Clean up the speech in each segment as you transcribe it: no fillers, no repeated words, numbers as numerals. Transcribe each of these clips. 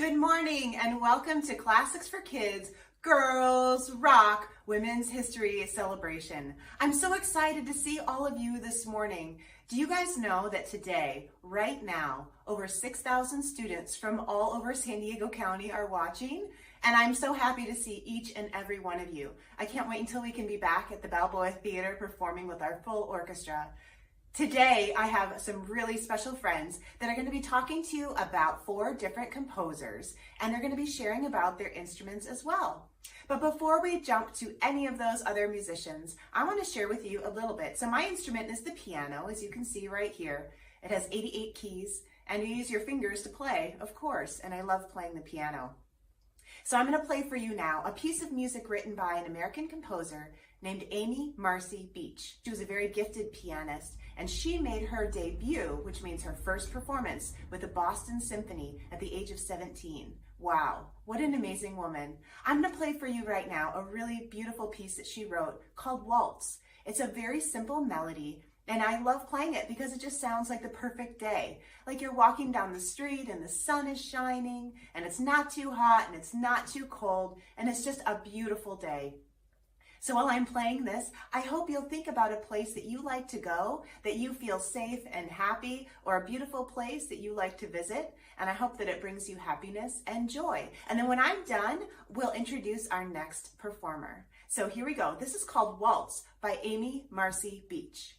Good morning and welcome to Classics for Kids Girls Rock Women's History Celebration. I'm so excited to see all of you this morning. Do you guys know that today, right now, over 6,000 students from all over San Diego County are watching? And I'm so happy to see each and every one of you. I can't wait until we can be back at the Balboa Theater performing with our full orchestra. Today, I have some really special friends that are going to be talking to you about 4 different composers, and they're going to be sharing about their instruments as well. But before we jump to any of those other musicians, I want to share with you a little bit. So my instrument is the piano, as you can see right here. It has 88 keys, and you use your fingers to play, of course, and I love playing the piano. So I'm going to play for you now a piece of music written by an American composer named Amy Marcy Beach. She was a very gifted pianist, and she made her debut, which means her first performance, with the Boston Symphony at the age of 17. Wow, what an amazing woman. I'm going to play for you right now a really beautiful piece that she wrote called Waltz. It's a very simple melody, and I love playing it because it just sounds like the perfect day. Like you're walking down the street and the sun is shining, and it's not too hot and it's not too cold, and it's just a beautiful day. So while I'm playing this, I hope you'll think about a place that you like to go, that you feel safe and happy, or a beautiful place that you like to visit. And I hope that it brings you happiness and joy. And then when I'm done, we'll introduce our next performer. So here we go. This is called Waltz by Amy Marcy Beach.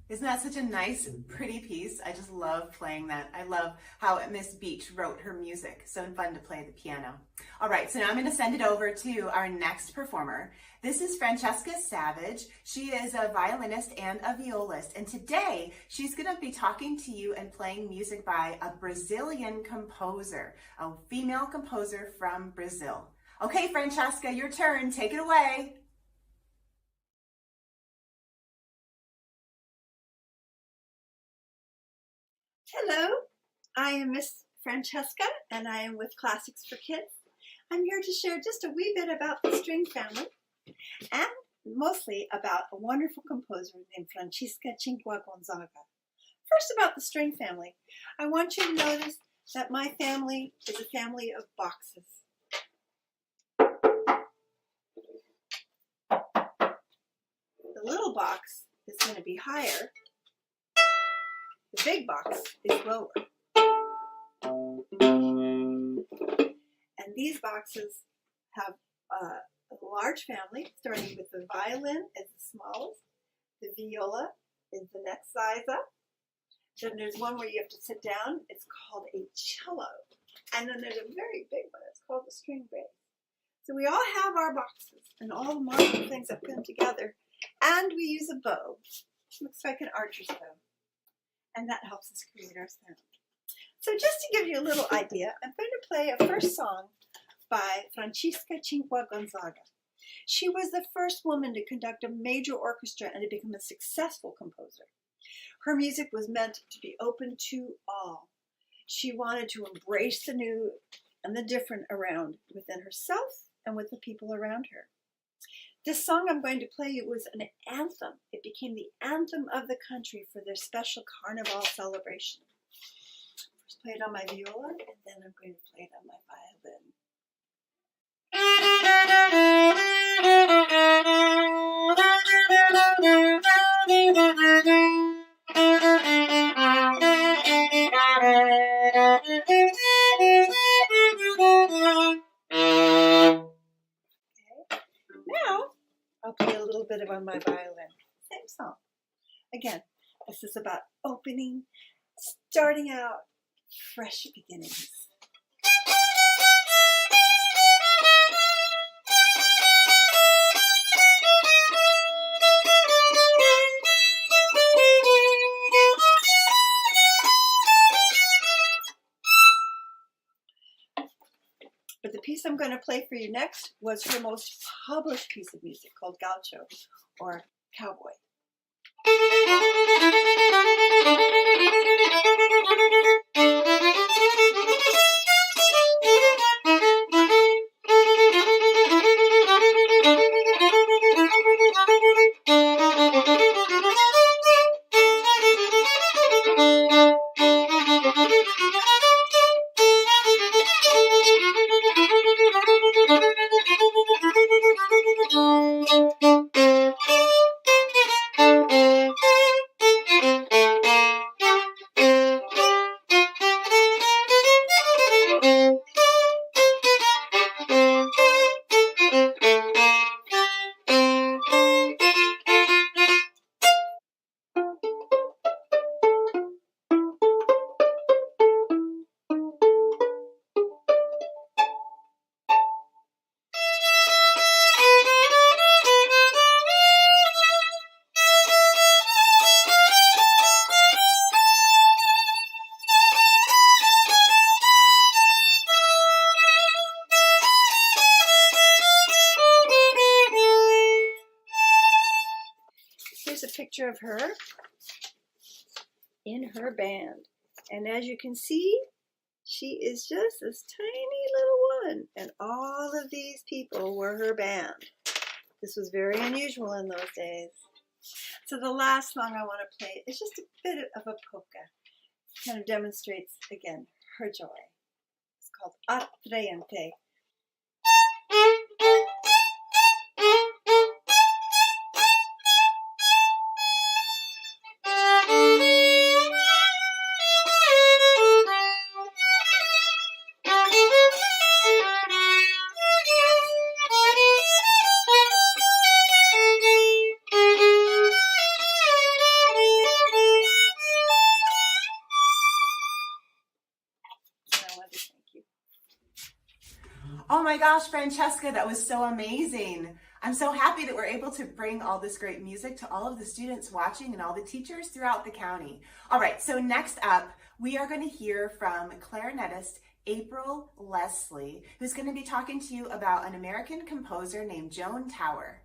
Isn't that such a nice, pretty piece? I just love playing that. I love how Miss Beach wrote her music. So fun to play the piano. All right, so now I'm going to send it over to our next performer. This is Francesca Savage. She is a violinist and a violist. And today, she's going to be talking to you and playing music by a Brazilian composer, a female composer from Brazil. Okay, Francesca, your turn. Take it away. Hello, I am Miss Francesca and I am with Classics for Kids. I'm here to share just a wee bit about the string family and mostly about a wonderful composer named Francesca Gonzaga. First, about the string family. I want you to notice that my family is a family of boxes. The little box is going to be higher. The big box is lower. And these boxes have a large family, starting with the violin is the smallest, the viola is the next size up. Then there's one where you have to sit down, it's called a cello. And then there's a very big one, it's called the string bass. So we all have our boxes and all the marble things that put them together. And we use a bow. Looks like an archer's bow. And that helps us create our sound. So just to give you a little idea, I'm going to play a first song by Francesca Gonzaga. She was the first woman to conduct a major orchestra and to become a successful composer. Her music was meant to be open to all. She wanted to embrace the new and the different around within herself and with the people around her. This song I'm going to play you was an anthem. It became the anthem of the country for their special carnival celebration. First play it on my viola, and then I'm going to play it on my violin. I'll play a little bit on my violin. Same song. Again, this is about opening starting out fresh beginnings. But the piece I'm going to play for you next was her most published piece of music called Gaucho, or Cowboy. Here's a picture of her in her band. And as you can see, she is just this tiny little one. And all of these people were her band. This was very unusual in those days. So the last song I want to play is just a bit of a polka. It kind of demonstrates, again, her joy. It's called Attrayente. Oh my gosh, Francesca, that was so amazing. I'm so happy that we're able to bring all this great music to all of the students watching and all the teachers throughout the county. All right, so next up, we are going to hear from clarinetist April Leslie, who's going to be talking to you about an American composer named Joan Tower.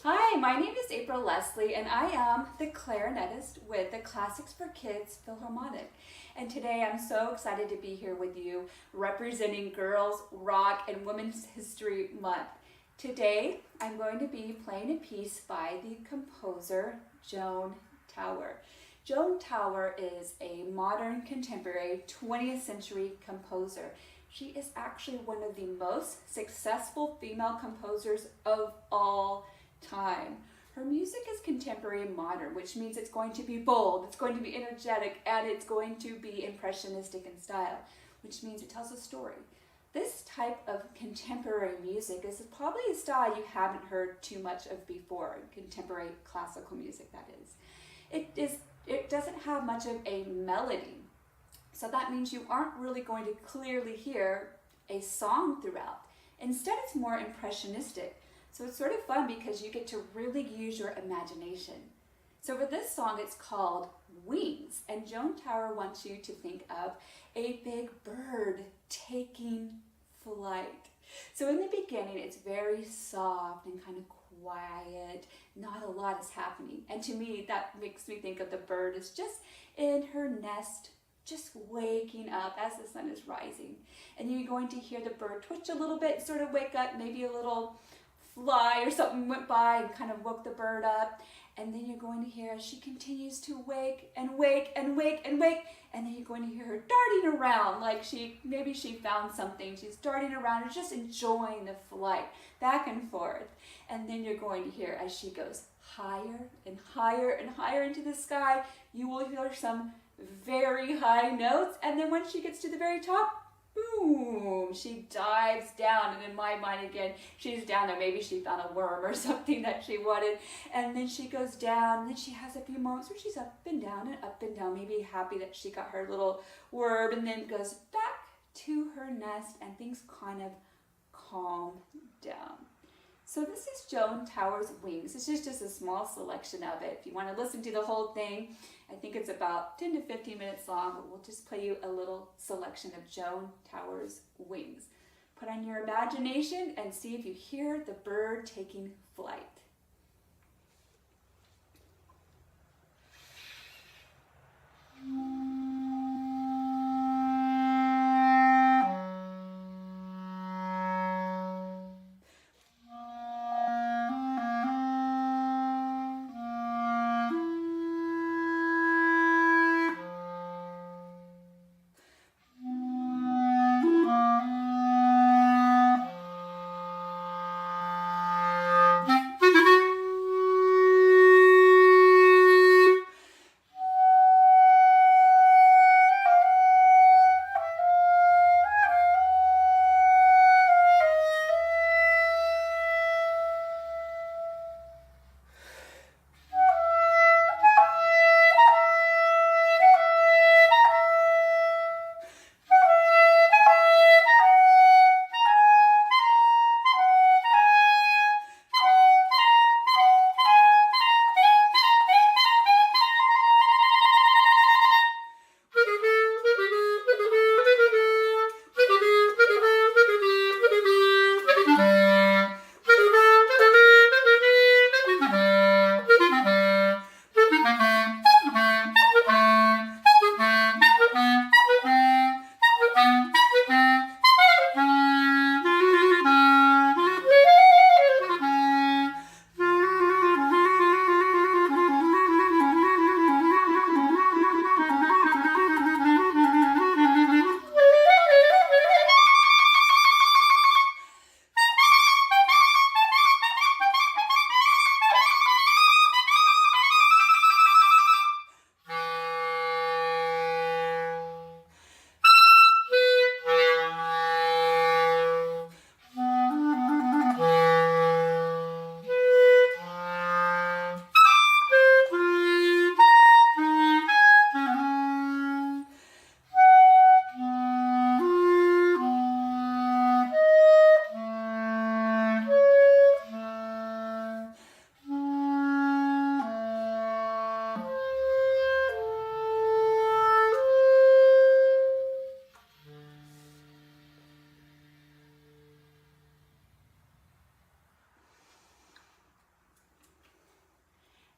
Hi, my name is April Leslie, and I am the clarinetist with the Classics for Kids Philharmonic. And today I'm so excited to be here with you representing Girls, Rock, and Women's History Month. Today I'm going to be playing a piece by the composer Joan Tower. Joan Tower is a modern, contemporary 20th century composer. She is actually one of the most successful female composers of all time. Her music is contemporary and modern, which means it's going to be bold, it's going to be energetic, and it's going to be impressionistic in style, which means it tells a story. This type of contemporary music is probably a style you haven't heard too much of before, contemporary classical music, that is. It doesn't have much of a melody, so that means you aren't really going to clearly hear a song throughout. Instead, it's more impressionistic. So it's sort of fun because you get to really use your imagination. So for this song, it's called Wings, and Joan Tower wants you to think of a big bird taking flight. So in the beginning, it's very soft and kind of quiet. Not a lot is happening. And to me, that makes me think of the bird is just in her nest, just waking up as the sun is rising. And you're going to hear the bird twitch a little bit, sort of wake up, maybe a little fly or something went by and kind of woke the bird up. And then you're going to hear as she continues to wake and wake and wake and wake, and then you're going to hear her darting around like maybe she found something. She's darting around and just enjoying the flight back and forth. And then you're going to hear as she goes higher and higher and higher into the sky, you will hear some very high notes. And then when she gets to the very top, boom, boom, she dives down. And in my mind again, she's down there. Maybe she found a worm or something that she wanted. And then she goes down, and then she has a few moments where she's up and down, maybe happy that she got her little worm, and then goes back to her nest, and things kind of calm down. So this is Joan Tower's Wings. This is just a small selection of it. If you want to listen to the whole thing, I think it's about 10 to 15 minutes long, but we'll just play you a little selection of Joan Tower's Wings. Put on your imagination and see if you hear the bird taking flight.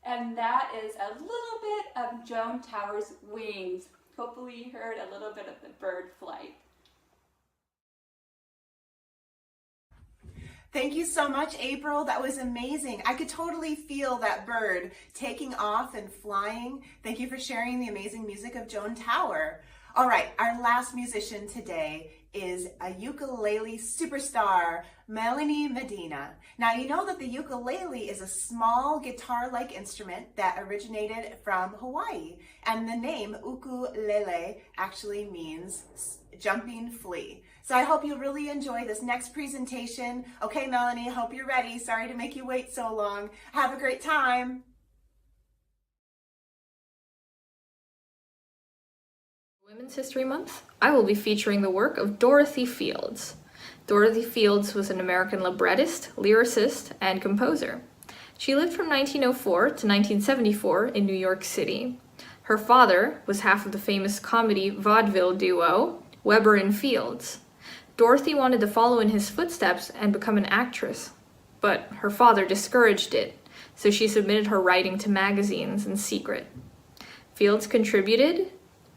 And that is a little bit of Joan Tower's Wings. Hopefully you heard a little bit of the bird flight. Thank you so much, April. That was amazing. I could totally feel that bird taking off and flying. Thank you for sharing the amazing music of Joan Tower. All right, our last musician today is a ukulele superstar, Melanie Medina. Now, you know that the ukulele is a small guitar-like instrument that originated from Hawaii, and the name ukulele actually means jumping flea. So I hope you really enjoy this next presentation. Okay, Melanie, hope you're ready. Sorry to make you wait so long. Have a great time. Women's History Month, I will be featuring the work of Dorothy Fields. Dorothy Fields was an American librettist, lyricist, and composer. She lived from 1904 to 1974 in New York City. Her father was half of the famous comedy vaudeville duo, Weber and Fields. Dorothy wanted to follow in his footsteps and become an actress, but her father discouraged it, so she submitted her writing to magazines in secret. Fields contributed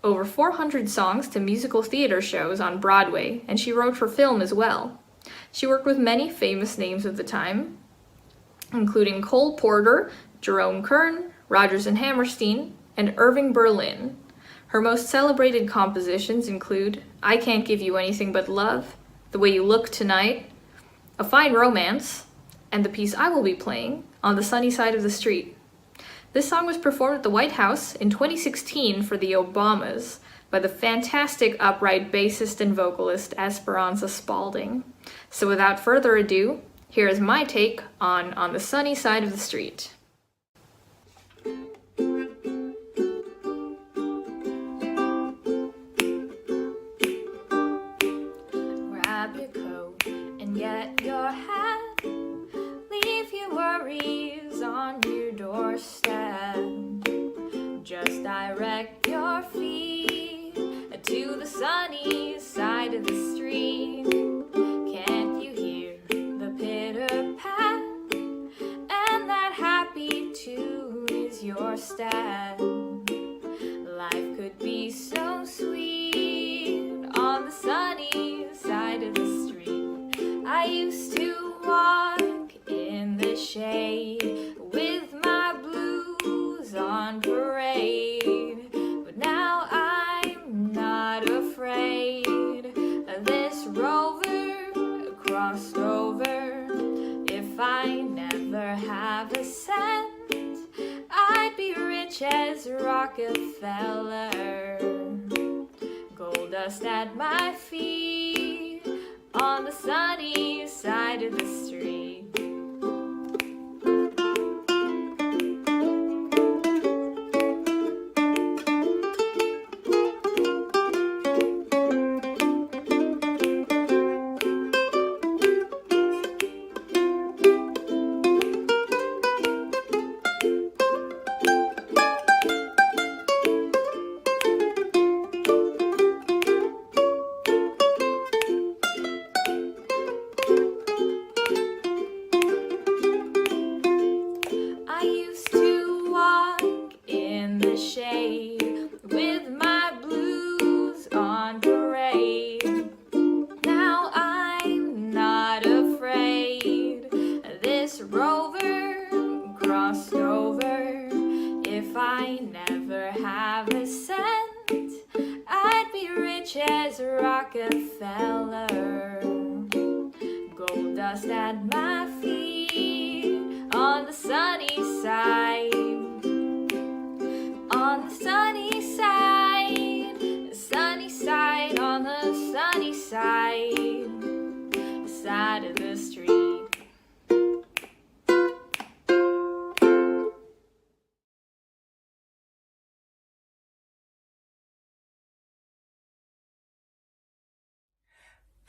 over 400 songs to musical theater shows on Broadway, and she wrote for film as well. She worked with many famous names of the time, including Cole Porter, Jerome Kern, Rodgers and Hammerstein, and Irving Berlin. Her most celebrated compositions include I Can't Give You Anything But Love, The Way You Look Tonight, A Fine Romance, and the piece I will be playing, On the Sunny Side of the Street. This song was performed at the White House in 2016 for the Obamas, by the fantastic upright bassist and vocalist Esperanza Spalding. So without further ado, here is my take on the Sunny Side of the Street. Grab your coat and get your hat. Leave your worries on your doorstep. Just direct your feet to the sunny side of the street. Can't you hear the pitter-pat? And that happy tune is your step. Life could be so sweet on the sunny side of the street. I used to walk in the shade with my blues on parade, but now I'm not afraid. This rover crossed over. If I never have a cent, I'd be rich as Rockefeller. Gold dust at my feet on the sunny side of the street. Rockefeller, gold dust at my feet on the sunny side, on the sunny side, the sunny side, on the sunny side, the side of the street.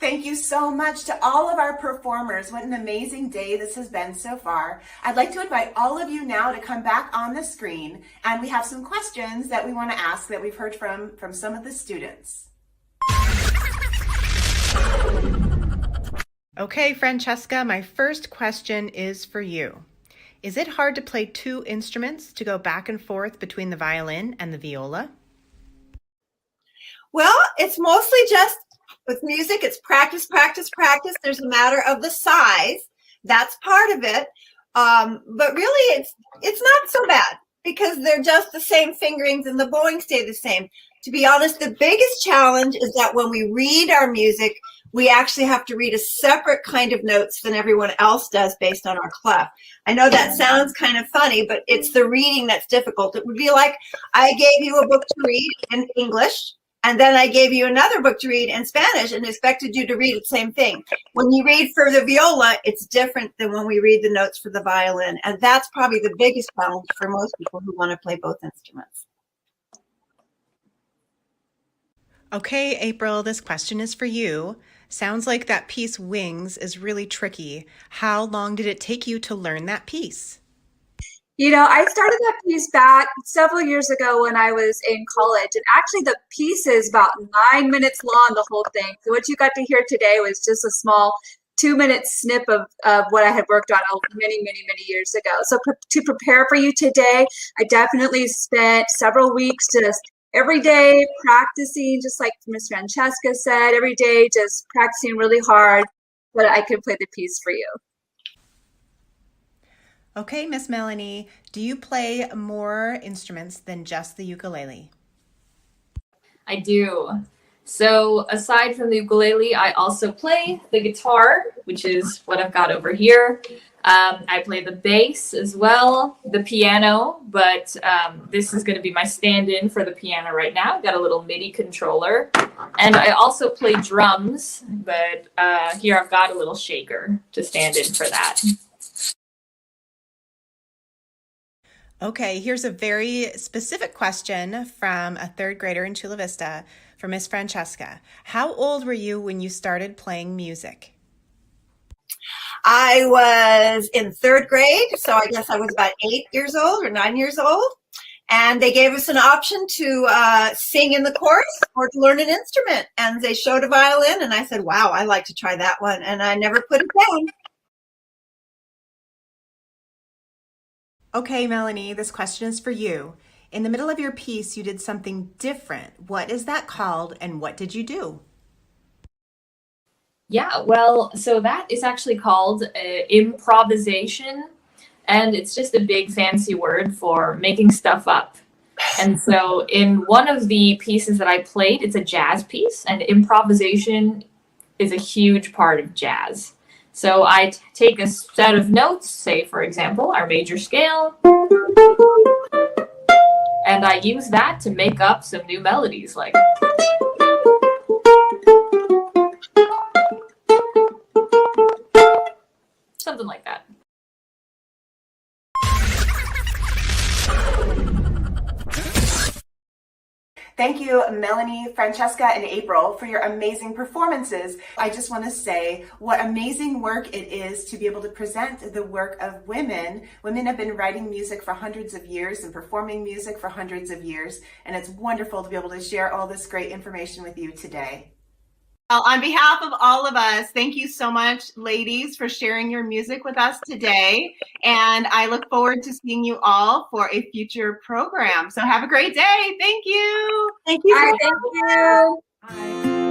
Thank you so much to all of our performers. What an amazing day this has been so far. I'd like to invite all of you now to come back on the screen, and we have some questions that we want to ask that we've heard from some of the students. Okay, Francesca, my first question is for you. Is it hard to play two instruments, to go back and forth between the violin and the viola? Well, it's mostly just with music, it's practice, practice, practice. There's a matter of the size. That's part of it. But really, it's not so bad because they're just the same fingerings and the bowing stay the same. To be honest, the biggest challenge is that when we read our music, we actually have to read a separate kind of notes than everyone else does based on our clef. I know that sounds kind of funny, but it's the reading that's difficult. It would be like I gave you a book to read in English, and then I gave you another book to read in Spanish and expected you to read the same thing. When you read for the viola, it's different than when we read the notes for the violin. And that's probably the biggest challenge for most people who want to play both instruments. Okay, April, this question is for you. Sounds like that piece Wings is really tricky. How long did it take you to learn that piece? You know, I started that piece back several years ago when I was in college. And actually the piece is about 9 minutes long, the whole thing. So what you got to hear today was just a small 2-minute snip of what I had worked on many, many, many years ago. So to prepare for you today, I definitely spent several weeks just every day practicing, just like Miss Francesca said, every day just practicing really hard so that I could play the piece for you. Okay, Miss Melanie, do you play more instruments than just the ukulele? I do. So aside from the ukulele, I also play the guitar, which is what I've got over here. I play the bass as well, the piano, but this is going to be my stand-in for the piano right now. I've got a little MIDI controller, and I also play drums, but here I've got a little shaker to stand in for that. Okay, here's a very specific question from a third grader in Chula Vista for Miss Francesca. How old were you when you started playing music? I was in third grade, so I guess I was about 8 years old or 9 years old. And they gave us an option to sing in the chorus or to learn an instrument. And they showed a violin, and I said, wow, I'd like to try that one. And I never put it down. Okay, Melanie, this question is for you. In the middle of your piece, you did something different. What is that called, and what did you do? Yeah, well, so that is actually called improvisation, and it's just a big fancy word for making stuff up. And so in one of the pieces that I played, it's a jazz piece, and improvisation is a huge part of jazz. So I take a set of notes, say, for example, our major scale, and I use that to make up some new melodies, like... something like that. Thank you, Melanie, Francesca, and April, for your amazing performances. I just want to say what amazing work it is to be able to present the work of women. Women have been writing music for hundreds of years and performing music for hundreds of years, and it's wonderful to be able to share all this great information with you today. Well, on behalf of all of us, thank you so much, ladies, for sharing your music with us today. And I look forward to seeing you all for a future program. So have a great day. Thank you. Thank you. All right, thank you. Bye.